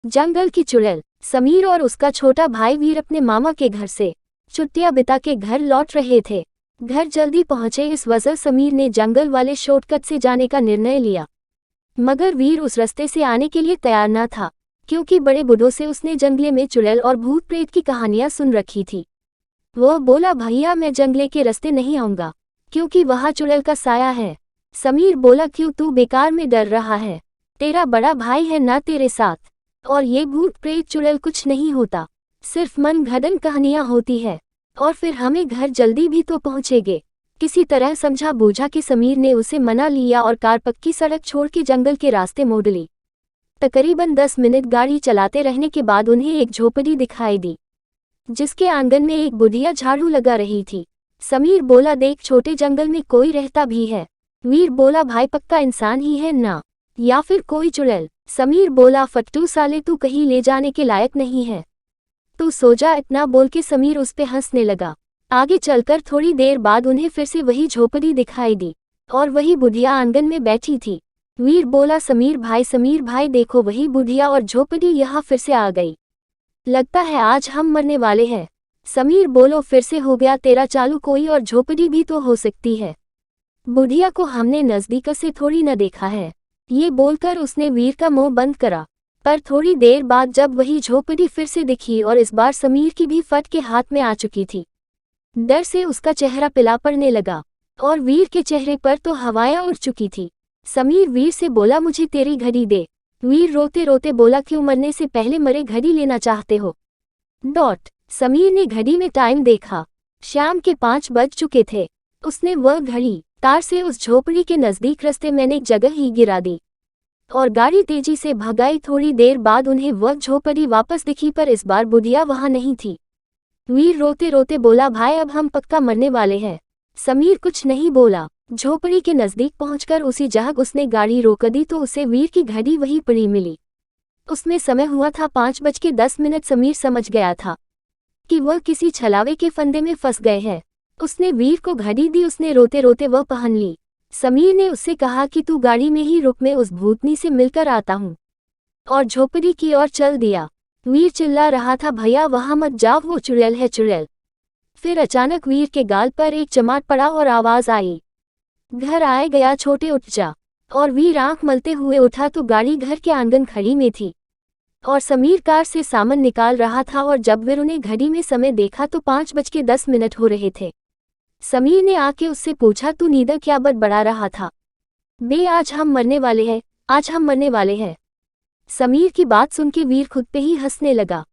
जंगल की चुड़ैल। समीर और उसका छोटा भाई वीर अपने मामा के घर से छुट्टियां बिता के घर लौट रहे थे। घर जल्दी पहुंचे, इस वजह समीर ने जंगल वाले शॉर्टकट से जाने का निर्णय लिया। मगर वीर उस रास्ते से आने के लिए तैयार न था, क्योंकि बड़े बूढ़ों से उसने जंगले में चुड़ैल और भूत प्रेत की कहानियां सुन रखी थी। वह बोला, भैया मैं जंगले के रास्ते नहीं आऊंगा, क्योंकि वहां चुड़ैल का साया है। समीर बोला, क्यों, तू बेकार में डर रहा है? तेरा बड़ा भाई है ना तेरे साथ, और ये भूत प्रेत चुड़ैल कुछ नहीं होता, सिर्फ मन घड़न कहानियां होती है। और फिर हमें घर जल्दी भी तो पहुंचेंगे। किसी तरह समझा बूझा कि समीर ने उसे मना लिया और कार पक्की सड़क छोड़ के जंगल के रास्ते मोड़ ली। तकरीबन 10 मिनट गाड़ी चलाते रहने के बाद उन्हें एक झोपड़ी दिखाई दी, जिसके आंगन में एक बुढ़िया झाड़ू लगा रही थी। समीर बोला, देख, छोटे जंगल में कोई रहता भी है। वीर बोला, भाई पक्का इंसान ही है ना, या फिर कोई चुड़ैल? समीर बोला, फट्टू साले, तू कहीं ले जाने के लायक नहीं है, तू सो जा। इतना बोल के समीर उस पे हंसने लगा। आगे चलकर थोड़ी देर बाद उन्हें फिर से वही झोपड़ी दिखाई दी, और वही बुढ़िया आंगन में बैठी थी। वीर बोला, समीर भाई देखो, वही बुढ़िया और झोपड़ी यहाँ फिर से आ गई। लगता है आज हम मरने वाले हैं। समीर बोलो, फिर से हो गया तेरा चालू, कोई और झोपड़ी भी तो हो सकती है। बुढ़िया को हमने नजदीक से थोड़ी न देखा है। ये बोलकर उसने वीर का मुंह बंद करा। पर थोड़ी देर बाद जब वही झोपड़ी फिर से दिखी, और इस बार समीर की भी फट के हाथ में आ चुकी थी। डर से उसका चेहरा पिला पड़ने लगा, और वीर के चेहरे पर तो हवाएं उड़ चुकी थी। समीर वीर से बोला, मुझे तेरी घड़ी दे। वीर रोते रोते बोला, क्यों, मरने से पहले मरे घड़ी लेना चाहते हो? समीर ने घड़ी में टाइम देखा। शाम के 5 बज चुके थे। उसने वह घड़ी तार से उस झोपड़ी के नजदीक रास्ते में एक जगह ही गिरा दी, और गाड़ी तेजी से भगाई। थोड़ी देर बाद उन्हें वह झोपड़ी वापस दिखी, पर इस बार बुढ़िया वहां नहीं थी। वीर रोते रोते बोला, भाई अब हम पक्का मरने वाले हैं। समीर कुछ नहीं बोला। झोपड़ी के नजदीक पहुंचकर उसी जगह उसने गाड़ी रोक दी, तो उसे वीर की घड़ी वहीं पड़ी मिली। उसमें समय हुआ था 5:10। समीर समझ गया था कि वह किसी छलावे के फंदे में फंस गए हैं। उसने वीर को घड़ी दी, उसने रोते रोते वह पहन ली। समीर ने उससे कहा कि तू गाड़ी में ही रुक, मैं उस भूतनी से मिलकर आता हूँ, और झोपड़ी की ओर चल दिया। वीर चिल्ला रहा था, भैया वहां मत जाओ, वो चुड़ैल है, चुड़ैल। फिर अचानक वीर के गाल पर एक चमाट पड़ा और आवाज आई, घर आए गया छोटे, उठ जा। और वीर आंख मलते हुए उठा तो गाड़ी घर के आंगन खड़ी में थी, और समीर कार से सामान निकाल रहा था। और जब वीर ने घड़ी में समय देखा तो 5:10 हो रहे थे। समीर ने आके उससे पूछा, तू नींद क्या बड़बड़ा रहा था बे? आज हम मरने वाले हैं, आज हम मरने वाले हैं। समीर की बात सुन के वीर खुद पे ही हंसने लगा।